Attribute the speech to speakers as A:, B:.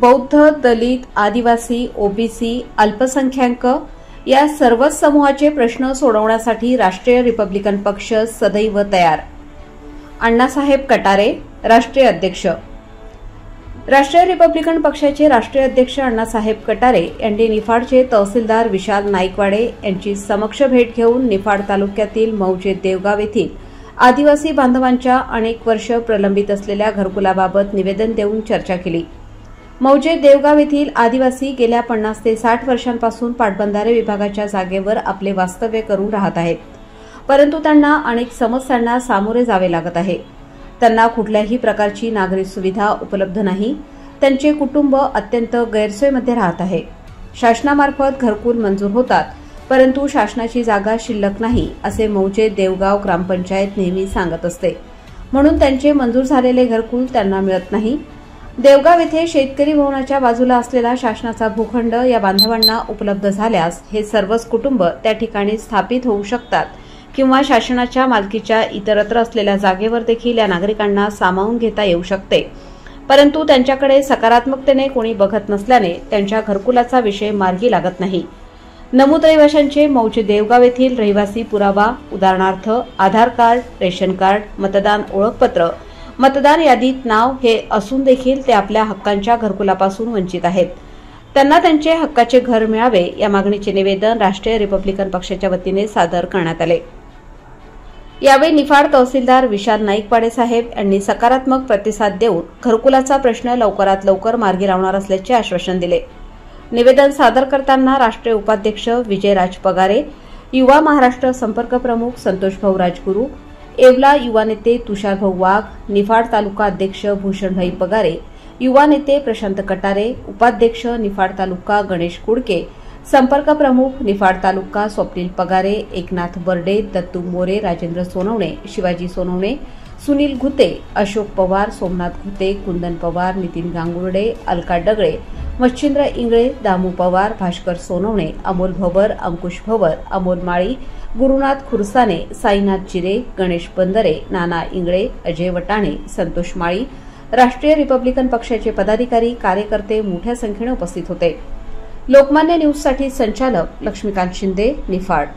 A: बौद्ध, दलित, आदिवासी, ओबीसी, अल्पसंख्याक या सर्वच समूहाचे प्रश्न सोडवण्यासाठी राष्ट्रीय रिपब्लिकन पक्ष सदैव तयार. अण्णासाहेब कटारे, राष्ट्रीय अध्यक्ष. राष्ट्रीय रिपब्लिकन पक्षाचे राष्ट्रीय अध्यक्ष अण्णासाहेब कटारे यांनी निफाडचे तहसीलदार विशाल नाईकवाडे यांची समक्ष भेट घेऊन निफाड तालुक्यातील मौजे देवगाव येथील आदिवासी बांधवांच्या अनेक वर्ष प्रलंबित असलेल्या घरकुलाबाबत निवेदन देऊन चर्चा केली. मौजे देवगाव येथील आदिवासी गेल्या 50 ते 60 वर्षांपासून पाटबंधारे विभागाच्या जागेवर आपले वास्तव्य करून राहत आहेत, परंतु त्यांना अनेक समस्यांना सामोरे जावे लागत आहे. त्यांना कुठल्याही प्रकारची नागरी सुविधा उपलब्ध नाही. त्यांचे कुटुंब अत्यंत गैरसोयीमध्ये राहत आहे. शासनामार्फत घरकुल मंजूर होतात, परंतु शासनाची जागा शिल्लक नाही असे मौजे देवगाव ग्रामपंचायत नेहमी सांगत असते, म्हणून त्यांचे मंजूर झालेले घरकुल त्यांना मिळत नाही. देवगाव येथे शेतकरी भवनाच्या बाजूला असलेला शासनाचा भूखंड या बांधवांना उपलब्ध झाल्यास हे सर्वच कुटुंब त्या ठिकाणी स्थापित होऊ शकतात किंवा शासनाच्या मालकीच्या इतरत्र असलेल्या जागेवर देखील या नागरिकांना सामावून घेता येऊ शकते, परंतु त्यांच्याकडे सकारात्मकतेने कोणी बघत नसल्याने त्यांच्या घरकुलाचा विषय मार्गी लागत नाही. नमूद रहिवाशांचे मौजे देवगाव येथील रहिवासी पुरावा उदाहरणार्थ आधार कार्ड, रेशन कार्ड, मतदान ओळखपत्र, मतदार यादीत नाव हे असून देखील ते आपल्या हक्कांच्या घरकुलापासून वंचित आहेत. त्यांना त्यांचे हक्काचे घर मिळावे या मागणीचे निवेदन राष्ट्रीय रिपब्लिकन पक्षाच्या वतीने सादर करण्यात आले. यावेळी निफाड तहसीलदार विशाल नाईकवाडे साहेब यांनी सकारात्मक प्रतिसाद देऊन घरकुलाचा प्रश्न लवकरात लवकर मार्गी लावणार असल्याचे आश्वासन दिले. निवेदन सादर करताना राष्ट्रीय उपाध्यक्ष विजयराज पगारे, युवा महाराष्ट्र संपर्क प्रमुख संतोषभाऊ राजगुरू, येवला युवा नेते तुषारभाऊ वाघ, निफाड तालुका अध्यक्ष भूषणभाई पगारे, युवा नेते प्रशांत कटारे, उपाध्यक्ष निफाड तालुका गणेश कुडके, संपर्क प्रमुख निफाड तालुका स्वप्नील पगारे, एकनाथ बर्डे, दत्तू मोरे, राजेंद्र सोनवणे, शिवाजी सोनवणे, सुनील घुते, अशोक पवार, सोमनाथ घुते, कुंदन पवार, नितीन गांगुर्डे, अलका डगळे, मच्छिंद्र इंगळे, दामू पवार, भास्कर सोनवणे, अमोल भवर, अंकुश भवर, अमोल माळी, गुरुनाथ खुरसाने, साईनाथ जिरे, गणेश बंदरे, नाना इंगळे, अजय वटाणे, संतोष माळी, राष्ट्रीय रिपब्लिकन पक्षाचे पदाधिकारी, कार्यकर्ते मोठ्या संख्येने उपस्थित होते. लोकमान्य न्यूजसाठी संचालक लक्ष्मीकांत शिंदे, निफाड.